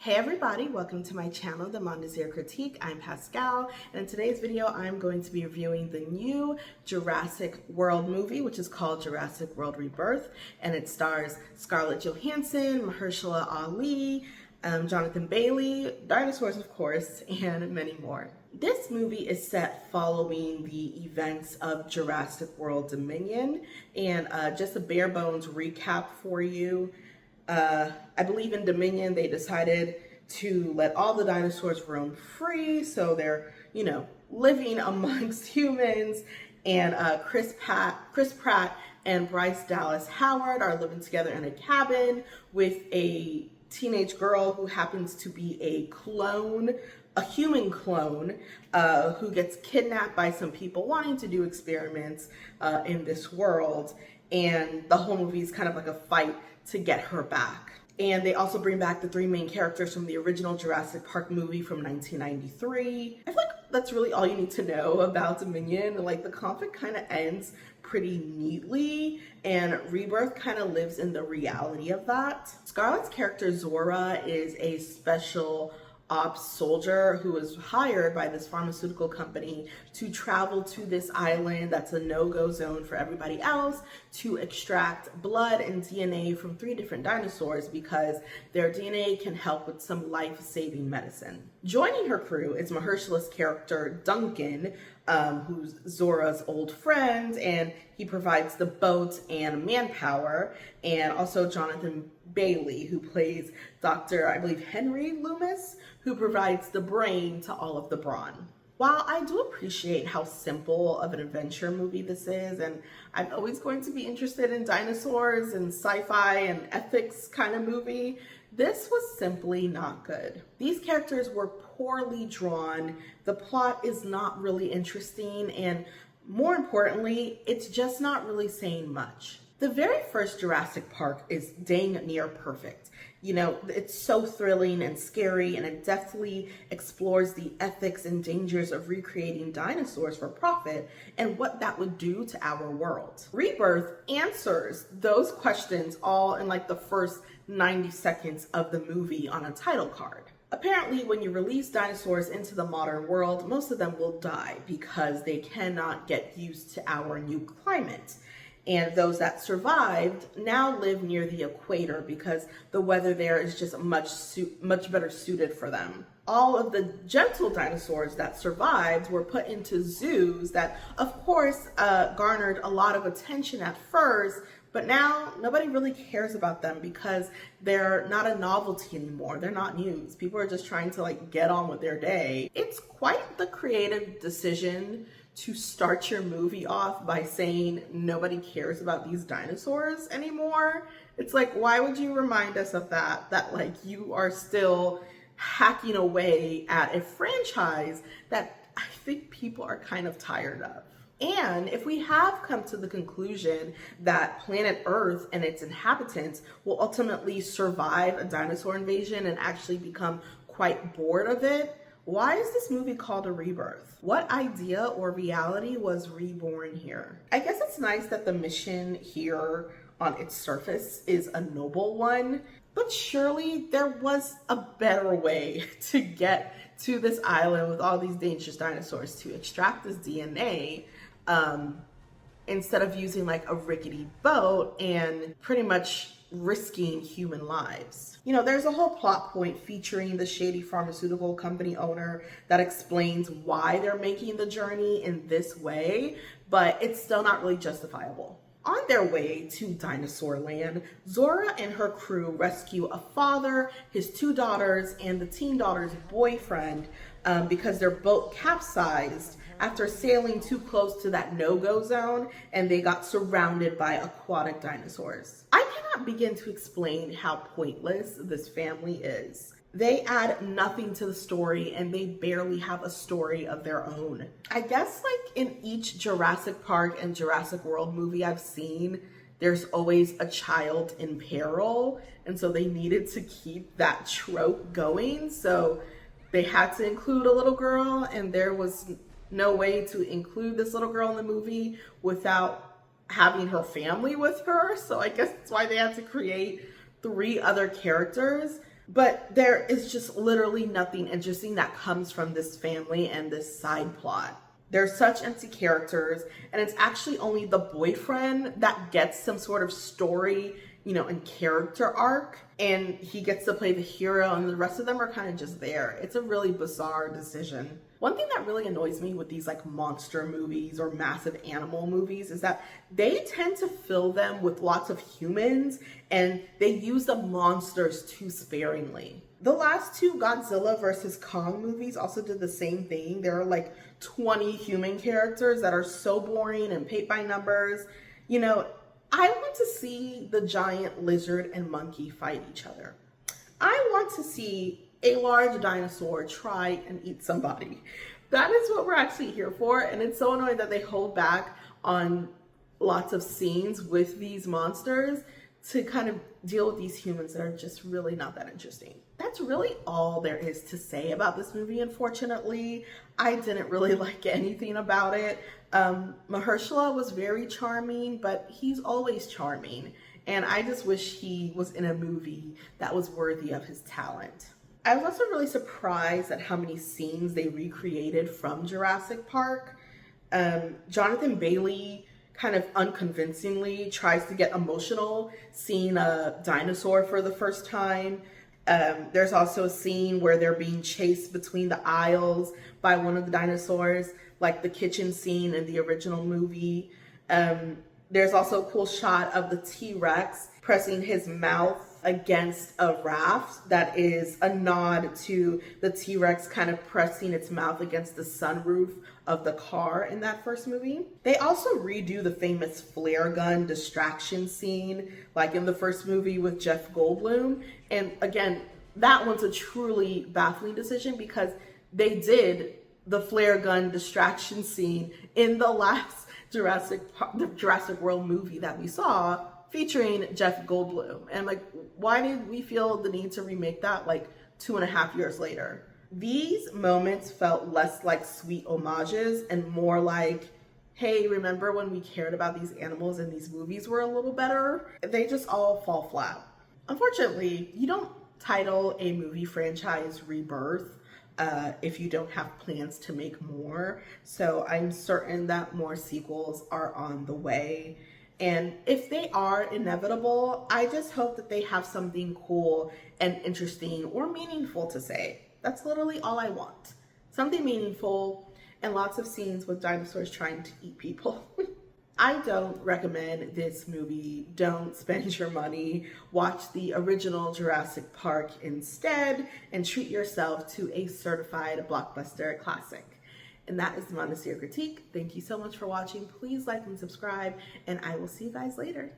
Hey everybody, welcome to my channel, The Mondesir Critique. I'm Pascal, and in today's video, I'm going to be reviewing the new Jurassic World movie, which is called Jurassic World Rebirth, and it stars Scarlett Johansson, Mahershala Ali, Jonathan Bailey, dinosaurs of course, and many more. This movie is set following the events of Jurassic World Dominion, and just a bare bones recap for you. I believe in Dominion, they decided to let all the dinosaurs roam free, so they're, living amongst humans. And Chris Pratt and Bryce Dallas Howard are living together in a cabin with a teenage girl who happens to be a human clone, who gets kidnapped by some people wanting to do experiments in this world. And the whole movie is kind of like a fight to get her back. And they also bring back the three main characters from the original Jurassic Park movie from 1993. I feel like that's really all you need to know about Dominion. Like, the conflict kind of ends pretty neatly, and Rebirth kind of lives in the reality of that. Scarlett's character Zora is a special ops soldier who was hired by this pharmaceutical company to travel to this island that's a no-go zone for everybody else to extract blood and DNA from 3 different dinosaurs because their DNA can help with some life-saving medicine. Joining her crew is Mahershala's character Duncan, who's Zora's old friend, and he provides the boat and manpower, and also Jonathan Bailey, who plays Dr. I believe Henry Loomis, who provides the brain to all of the brawn. While I do appreciate how simple of an adventure movie this is, and I'm always going to be interested in dinosaurs and sci-fi and ethics kind of movie, this was simply not good. These characters were poorly drawn, the plot is not really interesting, and more importantly, it's just not really saying much. The very first Jurassic Park is dang near perfect. It's so thrilling and scary, and it deftly explores the ethics and dangers of recreating dinosaurs for profit and what that would do to our world. Rebirth answers those questions all in like the first 90 seconds of the movie on a title card. Apparently, when you release dinosaurs into the modern world, most of them will die because they cannot get used to our new climate. And those that survived now live near the equator because the weather there is just much better suited for them. All of the gentle dinosaurs that survived were put into zoos that, of course, garnered a lot of attention at first, but now nobody really cares about them because they're not a novelty anymore. They're not news. People are just trying to get on with their day. It's quite the creative decision to start your movie off by saying nobody cares about these dinosaurs anymore. It's like, why would you remind us of that you are still hacking away at a franchise that I think people are kind of tired of. And if we have come to the conclusion that planet Earth and its inhabitants will ultimately survive a dinosaur invasion and actually become quite bored of it, why is this movie called a rebirth? What idea or reality was reborn here? I guess it's nice that the mission here on its surface is a noble one, but surely there was a better way to get to this island with all these dangerous dinosaurs to extract this DNA, instead of using a rickety boat and pretty much risking human lives. There's a whole plot point featuring the shady pharmaceutical company owner that explains why they're making the journey in this way, but it's still not really justifiable. On their way to Dinosaur Land, Zora and her crew rescue a father, his 2 daughters, and the teen daughter's boyfriend because their boat capsized after sailing too close to that no-go zone, and they got surrounded by aquatic dinosaurs. I cannot begin to explain how pointless this family is. They add nothing to the story, and they barely have a story of their own. I guess in each Jurassic Park and Jurassic World movie I've seen, there's always a child in peril, and so they needed to keep that trope going, so they had to include a little girl, and there was no way to include this little girl in the movie without having her family with her. So I guess that's why they had to create 3 other characters. But there is just literally nothing interesting that comes from this family and this side plot. They're such empty characters, and it's actually only the boyfriend that gets some sort of story, you know, and character arc, and he gets to play the hero, and the rest of them are kind of just there. It's a really bizarre decision. One thing that really annoys me with these like monster movies or massive animal movies is that they tend to fill them with lots of humans, and they use the monsters too sparingly. The last two Godzilla versus Kong movies also did the same thing. There are like 20 human characters that are so boring and paint by numbers. You know, I want to see the giant lizard and monkey fight each other. I want to see a large dinosaur try and eat somebody. That is what we're actually here for, and it's so annoying that they hold back on lots of scenes with these monsters to kind of deal with these humans that are just really not that interesting. That's really all there is to say about this movie, unfortunately. I didn't really like anything about it. Mahershala was very charming, but he's always charming. And I just wish he was in a movie that was worthy of his talent. I was also really surprised at how many scenes they recreated from Jurassic Park. Jonathan Bailey kind of unconvincingly tries to get emotional seeing a dinosaur for the first time. There's also a scene where they're being chased between the aisles by one of the dinosaurs, like the kitchen scene in the original movie. There's also a cool shot of the T-Rex pressing his mouth against a raft that is a nod to the T-Rex kind of pressing its mouth against the sunroof of the car in that first movie. They also redo the famous flare gun distraction scene like in the first movie with Jeff Goldblum. And again, that one's a truly baffling decision because they did the flare gun distraction scene in the last Jurassic World movie that we saw, featuring Jeff Goldblum. And like, why did we feel the need to remake that like 2.5 years later? These moments felt less like sweet homages and more like, hey, remember when we cared about these animals and these movies were a little better? They just all fall flat. Unfortunately, you don't title a movie franchise Rebirth if you don't have plans to make more. So I'm certain that more sequels are on the way. And if they are inevitable, I just hope that they have something cool and interesting or meaningful to say. That's literally all I want. Something meaningful and lots of scenes with dinosaurs trying to eat people. I don't recommend this movie. Don't spend your money. Watch the original Jurassic Park instead and treat yourself to a certified blockbuster classic. And that is the Montessori Critique. Thank you so much for watching. Please like and subscribe, and I will see you guys later.